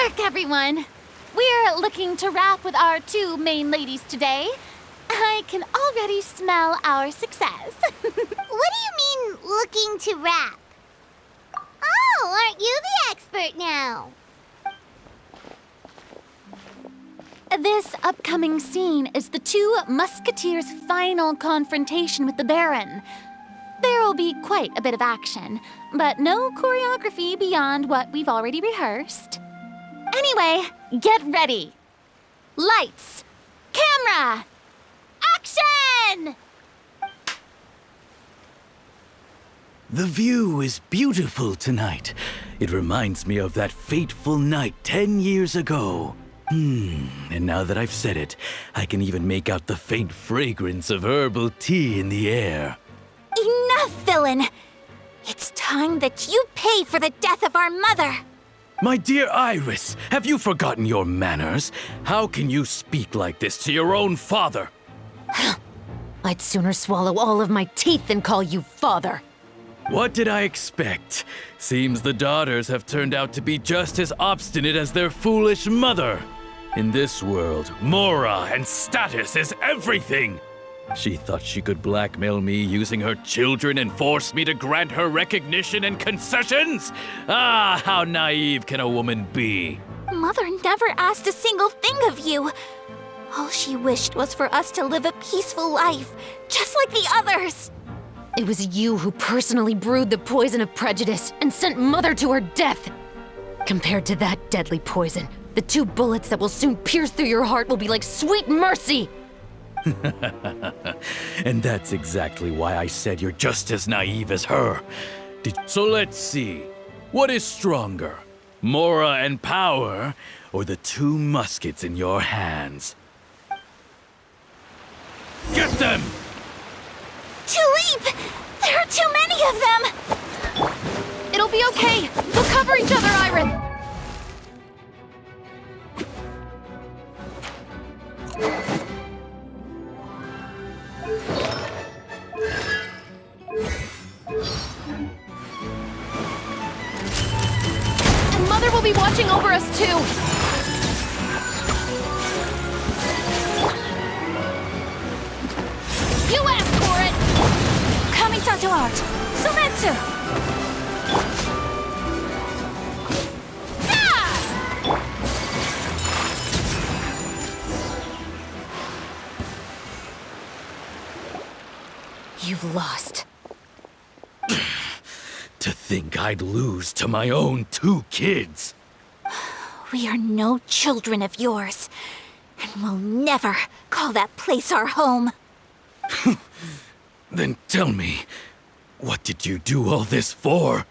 work, everyone! We're looking to wrap with our two main ladies today. I can already smell our success. What do you mean, looking to wrap? Oh, aren't you the expert now? This upcoming scene is the two Musketeers' final confrontation with the Baron. There will be quite a bit of action, but no choreography beyond what we've already rehearsed. Anyway, get ready. Lights, camera, action! The view is beautiful tonight. It reminds me of that fateful night 10 years ago. And now that I've said it, I can even make out the faint fragrance of herbal tea in the air. Enough, villain! It's time that you pay for the death of our mother! My dear Iris, have you forgotten your manners? How can you speak like this to your own father? I'd sooner swallow all of my teeth than call you father. What did I expect? Seems the daughters have turned out to be just as obstinate as their foolish mother. In this world, mora and status is everything. She thought she could blackmail me using her children and force me to grant her recognition and concessions? Ah, how naive can a woman be? Mother never asked a single thing of you. All she wished was for us to live a peaceful life, just like the others. It was you who personally brewed the poison of prejudice and sent Mother to her death. Compared to that deadly poison, the 2 bullets that will soon pierce through your heart will be like sweet mercy. And that's exactly why I said you're just as naive as her. So let's see. What is stronger? Mora and power, or the 2 muskets in your hands? Get them! Tulip! There are too many of them! It'll be okay. We'll cover each other, Iris. And Mother will be watching over us, too. You asked for it! Kamisato art! Sumetsu! You've lost. To think I'd lose to my own 2 kids. We are no children of yours, and we'll never call that place our home. Then tell me, what did you do all this for?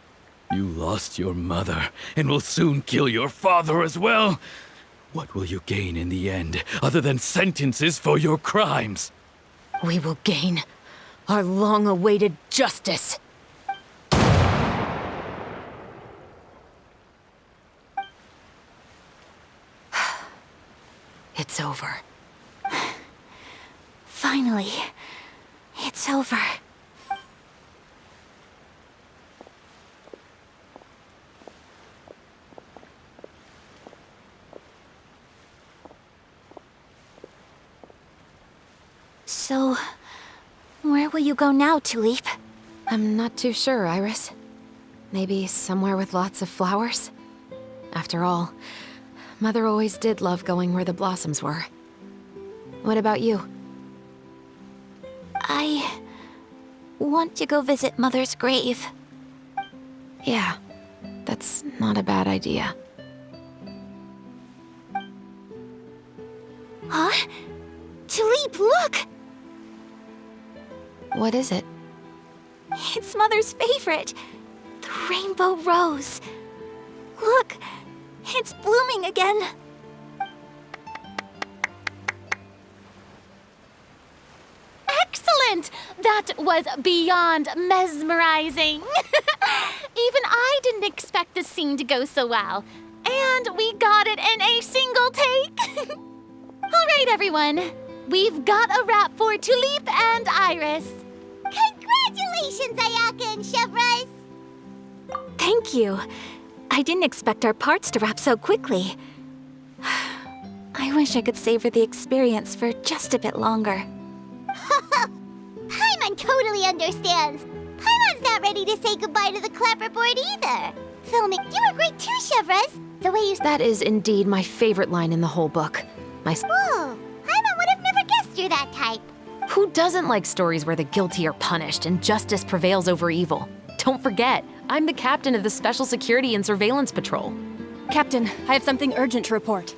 You lost your mother, and will soon kill your father as well. What will you gain in the end, other than sentences for your crimes? We will gain our long-awaited justice. It's over. Finally, it's over. So, where will you go now, Tulip? I'm not too sure, Iris. Maybe somewhere with lots of flowers? After all, Mother always did love going where the blossoms were. What about you? I want to go visit Mother's grave. Yeah, that's not a bad idea. Huh? Tulip, look! What is it? It's Mother's favorite, the rainbow rose. Look, it's blooming again. Excellent! That was beyond mesmerizing. Even I didn't expect the scene to go so well. And we got it in a single take. All right, everyone. We've got a wrap for Tulip and Iris. Congratulations, Ayaka and Chevres! Thank you. I didn't expect our parts to wrap so quickly. I wish I could savor the experience for just a bit longer. Paimon totally understands. Paimon's not ready to say goodbye to the clapperboard either. Filming, you were great too, Chevres. The way you... That is indeed my favorite line in the whole book. Whoa, Paimon would have never guessed you're that type. Who doesn't like stories where the guilty are punished and justice prevails over evil? Don't forget, I'm the captain of the Special Security and Surveillance Patrol. Captain, I have something urgent to report.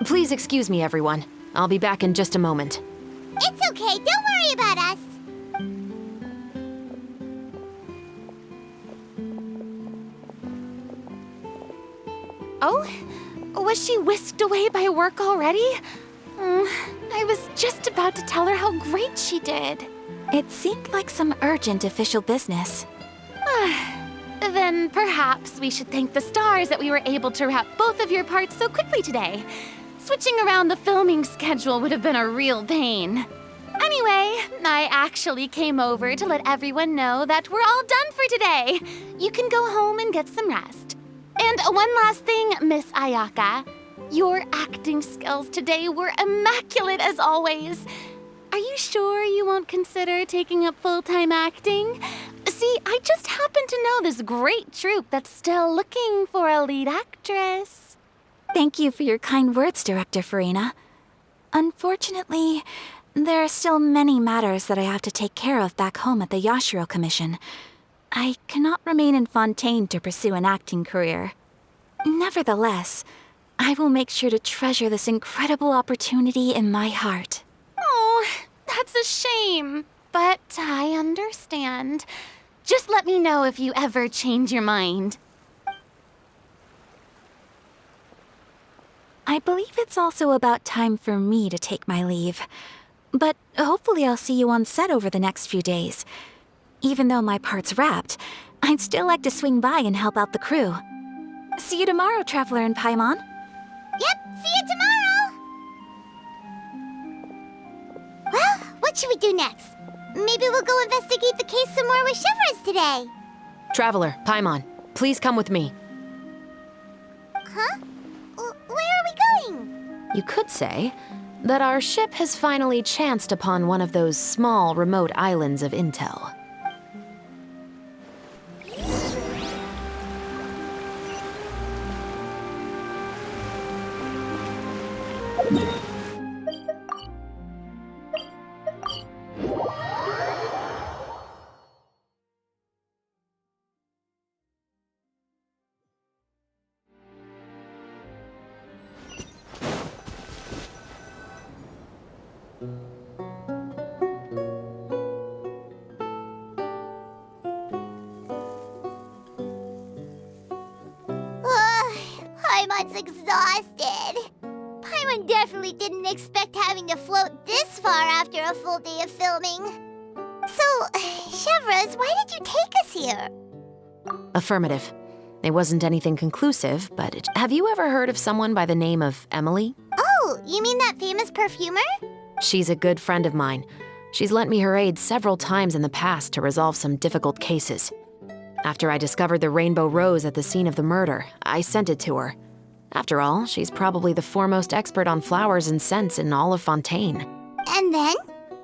Please excuse me, everyone. I'll be back in just a moment. It's okay, don't worry about us. Oh? Was she whisked away by work already? I was just about to tell her how great she did. It seemed like some urgent official business. Then perhaps we should thank the stars that we were able to wrap both of your parts so quickly today. Switching around the filming schedule would have been a real pain. Anyway, I actually came over to let everyone know that we're all done for today. You can go home and get some rest. And one last thing, Miss Ayaka. Your acting skills today were immaculate as always. Are you sure you won't consider taking up full-time acting? See, I just happen to know this great troupe that's still looking for a lead actress. Thank you for your kind words, Director Farina. Unfortunately, there are still many matters that I have to take care of back home at the Yashiro Commission. I cannot remain in Fontaine to pursue an acting career. Nevertheless, I will make sure to treasure this incredible opportunity in my heart. Oh, that's a shame. But I understand. Just let me know if you ever change your mind. I believe it's also about time for me to take my leave. But hopefully I'll see you on set over the next few days. Even though my part's wrapped, I'd still like to swing by and help out the crew. See you tomorrow, Traveler and Paimon. Yep, see you tomorrow. Well, what should we do next? Maybe we'll go investigate the case some more with Chevres today. Traveler, Paimon, please come with me. Huh? Where are we going? You could say that our ship has finally chanced upon one of those small, remote islands of intel. Paimon's exhausted. Paimon definitely didn't expect having to float this far after a full day of filming. So, Chevres, why did you take us here? Affirmative. It wasn't anything conclusive, but have you ever heard of someone by the name of Emily? Oh, you mean that famous perfumer? She's a good friend of mine. She's lent me her aid several times in the past to resolve some difficult cases. After I discovered the rainbow rose at the scene of the murder, I sent it to her. After all, she's probably the foremost expert on flowers and scents in all of Fontaine. And then?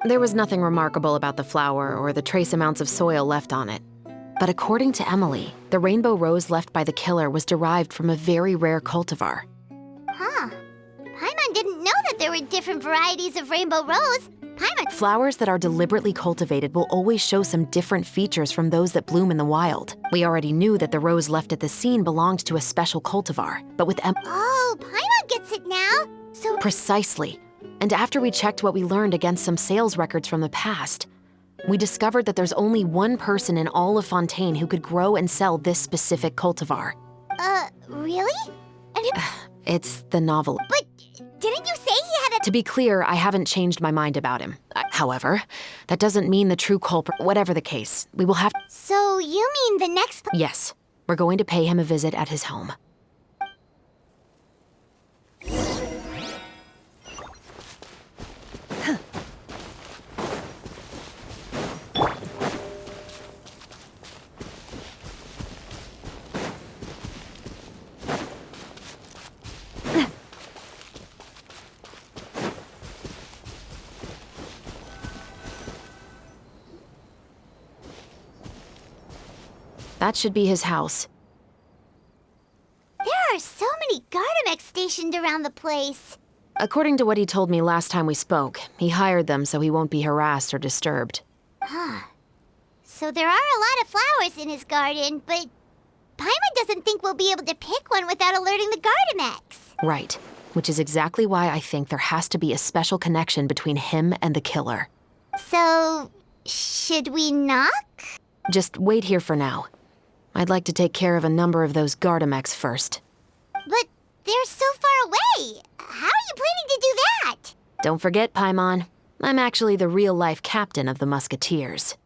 There was nothing remarkable about the flower or the trace amounts of soil left on it. But according to Emily, the rainbow rose left by the killer was derived from a very rare cultivar. Huh. Paimon didn't know that there were different varieties of rainbow rose. Paimon... Flowers that are deliberately cultivated will always show some different features from those that bloom in the wild. We already knew that the rose left at the scene belonged to a special cultivar, but with Oh, Paimon gets it now? So... Precisely. And after we checked what we learned against some sales records from the past, we discovered that there's only one person in all of Fontaine who could grow and sell this specific cultivar. Really? And It's the novel. But didn't you say he had a... To be clear, I haven't changed my mind about him. However, that doesn't mean the true culprit. Whatever the case, we will have... So you mean the next... Yes, we're going to pay him a visit at his home. That should be his house. There are so many Gardamex stationed around the place. According to what he told me last time we spoke, he hired them so he won't be harassed or disturbed. So there are a lot of flowers in his garden, but Paimon doesn't think we'll be able to pick one without alerting the Gardamex. Right, which is exactly why I think there has to be a special connection between him and the killer. So, should we knock? Just wait here for now. I'd like to take care of a number of those Gardamex first. But they're so far away. How are you planning to do that? Don't forget, Paimon, I'm actually the real-life captain of the Musketeers.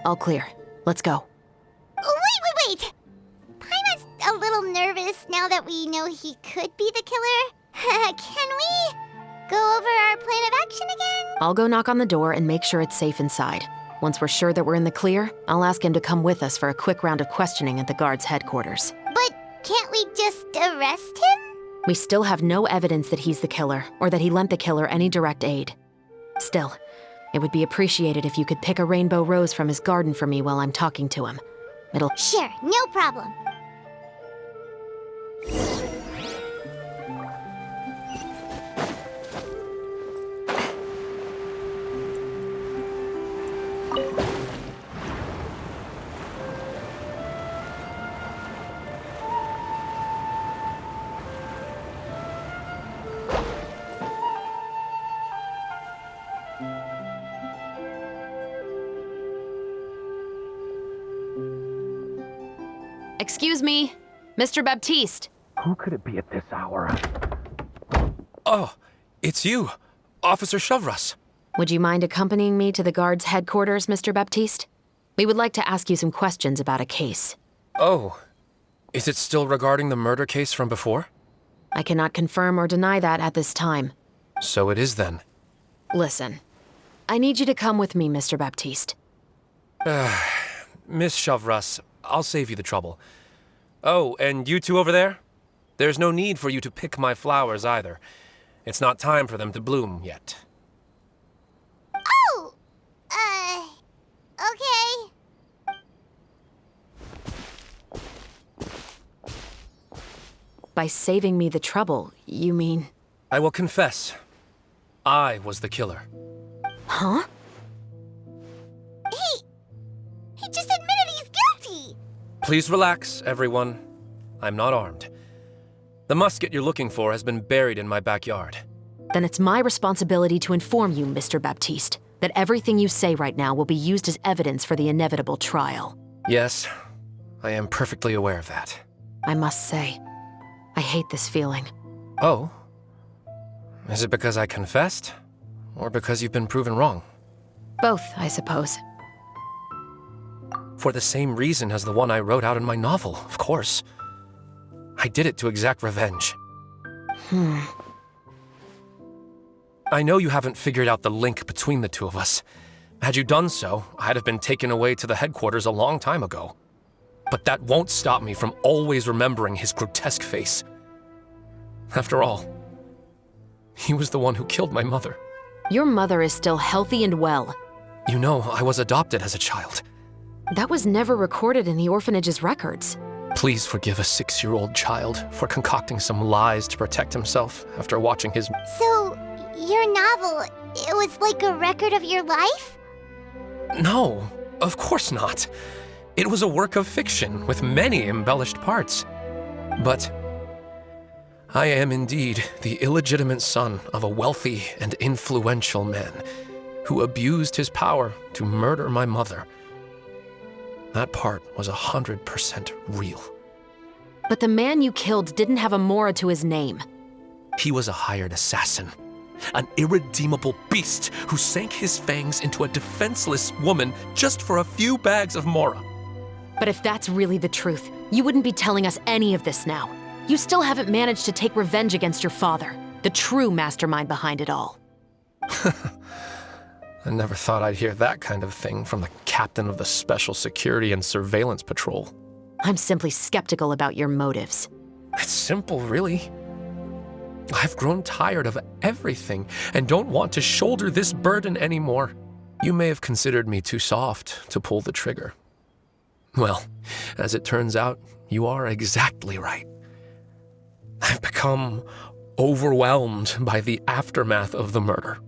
All clear. Let's go. Wait! Paimon's a little nervous now that we know he could be the killer. Can we go over our plan of action again? I'll go knock on the door and make sure it's safe inside. Once we're sure that we're in the clear, I'll ask him to come with us for a quick round of questioning at the guard's headquarters. But can't we just arrest him? We still have no evidence that he's the killer, or that he lent the killer any direct aid. Still, it would be appreciated if you could pick a rainbow rose from his garden for me while I'm talking to him. It'll— Sure, no problem. Excuse me, Mr. Baptiste. Who could it be at this hour? Oh, it's you, Officer Shavras. Would you mind accompanying me to the guard's headquarters, Mr. Baptiste? We would like to ask you some questions about a case. Oh, is it still regarding the murder case from before? I cannot confirm or deny that at this time. So it is then. Listen, I need you to come with me, Mr. Baptiste. Miss Shavras, I'll save you the trouble. Oh, and you two over there? There's no need for you to pick my flowers either. It's not time for them to bloom yet. Oh! Okay. By saving me the trouble, you mean— I will confess. I was the killer. Huh? He just admitted he's guilty! Please relax, everyone. I'm not armed. The musket you're looking for has been buried in my backyard. Then it's my responsibility to inform you, Mr. Baptiste, that everything you say right now will be used as evidence for the inevitable trial. Yes, I am perfectly aware of that. I must say, I hate this feeling. Oh? Is it because I confessed? Or because you've been proven wrong? Both, I suppose. For the same reason as the one I wrote out in my novel, of course. I did it to exact revenge. I know you haven't figured out the link between the two of us. Had you done so, I'd have been taken away to the headquarters a long time ago. But that won't stop me from always remembering his grotesque face. After all, he was the one who killed my mother. Your mother is still healthy and well. You know, I was adopted as a child. That was never recorded in the orphanage's records. Please forgive a 6-year-old child for concocting some lies to protect himself after watching his... So, your novel, it was like a record of your life? No, of course not. It was a work of fiction with many embellished parts. But I am indeed the illegitimate son of a wealthy and influential man who abused his power to murder my mother. That part was 100% real. But the man you killed didn't have a Mora to his name. He was a hired assassin, an irredeemable beast who sank his fangs into a defenseless woman just for a few bags of Mora. But if that's really the truth, you wouldn't be telling us any of this now. You still haven't managed to take revenge against your father, the true mastermind behind it all. I never thought I'd hear that kind of thing from the captain of the Special Security and Surveillance Patrol. I'm simply skeptical about your motives. It's simple, really. I've grown tired of everything and don't want to shoulder this burden anymore. You may have considered me too soft to pull the trigger. Well, as it turns out, you are exactly right. I've become overwhelmed by the aftermath of the murder.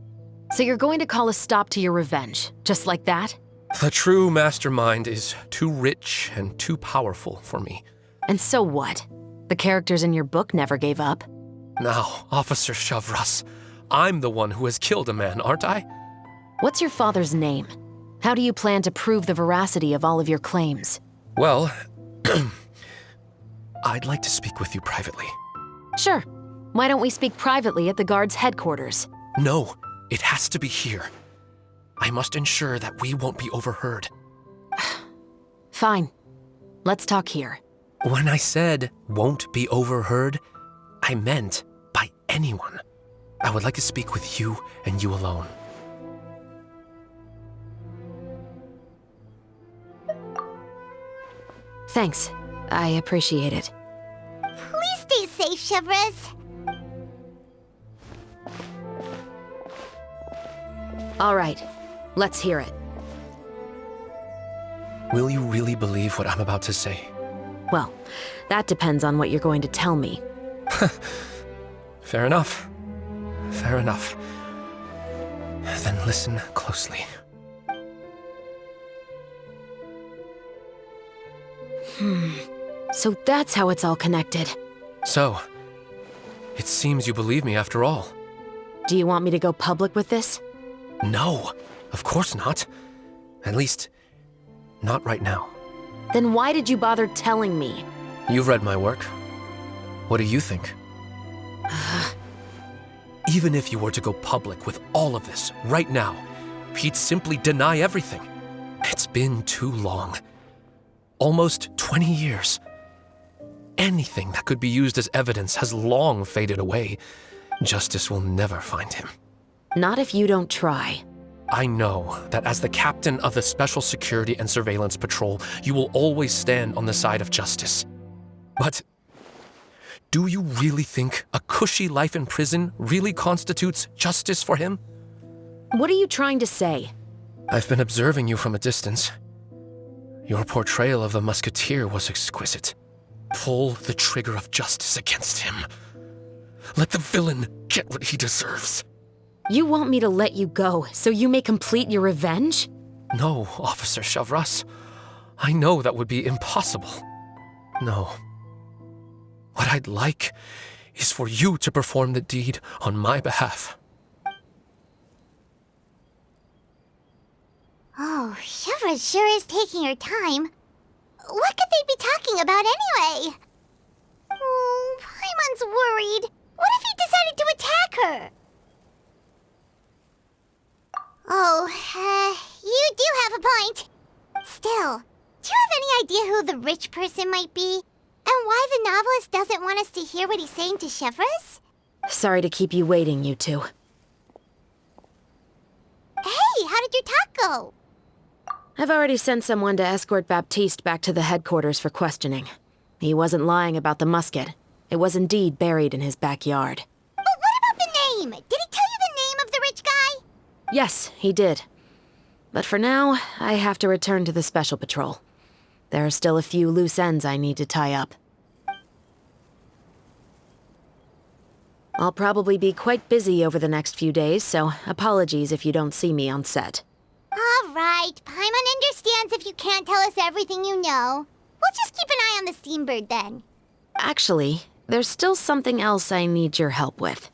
So you're going to call a stop to your revenge, just like that? The true mastermind is too rich and too powerful for me. And so what? The characters in your book never gave up. Now, Officer Shavras, I'm the one who has killed a man, aren't I? What's your father's name? How do you plan to prove the veracity of all of your claims? Well, I'd like to speak with you privately. Sure. Why don't we speak privately at the guard's headquarters? No, it has to be here. I must ensure that we won't be overheard. Fine. Let's talk here. When I said won't be overheard, I meant by anyone. I would like to speak with you and you alone. Thanks. I appreciate it. Please stay safe, Chevres. All right. Let's hear it. Will you really believe what I'm about to say? Well, that depends on what you're going to tell me. Fair enough. Fair enough. Then listen closely. So that's how it's all connected. So, it seems you believe me after all. Do you want me to go public with this? No, of course not. At least, not right now. Then why did you bother telling me? You've read my work. What do you think? Even if you were to go public with all of this right now, he'd simply deny everything. It's been too long. Almost 20 years. Anything that could be used as evidence has long faded away. Justice will never find him. Not if you don't try. I know that as the captain of the Special Security and Surveillance Patrol, you will always stand on the side of justice. But do you really think a cushy life in prison really constitutes justice for him? What are you trying to say? I've been observing you from a distance. Your portrayal of the Musketeer was exquisite. Pull the trigger of justice against him. Let the villain get what he deserves. You want me to let you go so you may complete your revenge? No, Officer Shavras. I know that would be impossible. No. What I'd like is for you to perform the deed on my behalf. Oh, Chevres sure is taking her time. What could they be talking about anyway? Oh, Paimon's worried. What if he decided to attack her? Oh, you do have a point. Still, do you have any idea who the rich person might be? And why the novelist doesn't want us to hear what he's saying to Chevres? Sorry to keep you waiting, you two. Hey, how did your talk go? I've already sent someone to escort Baptiste back to the headquarters for questioning. He wasn't lying about the musket. It was indeed buried in his backyard. But what about the name? Did he tell you the name of the rich guy? Yes, he did. But for now, I have to return to the Special Patrol. There are still a few loose ends I need to tie up. I'll probably be quite busy over the next few days, so apologies if you don't see me on set. All right, Paimon understands if you can't tell us everything you know. We'll just keep an eye on the Steambird then. Actually, there's still something else I need your help with.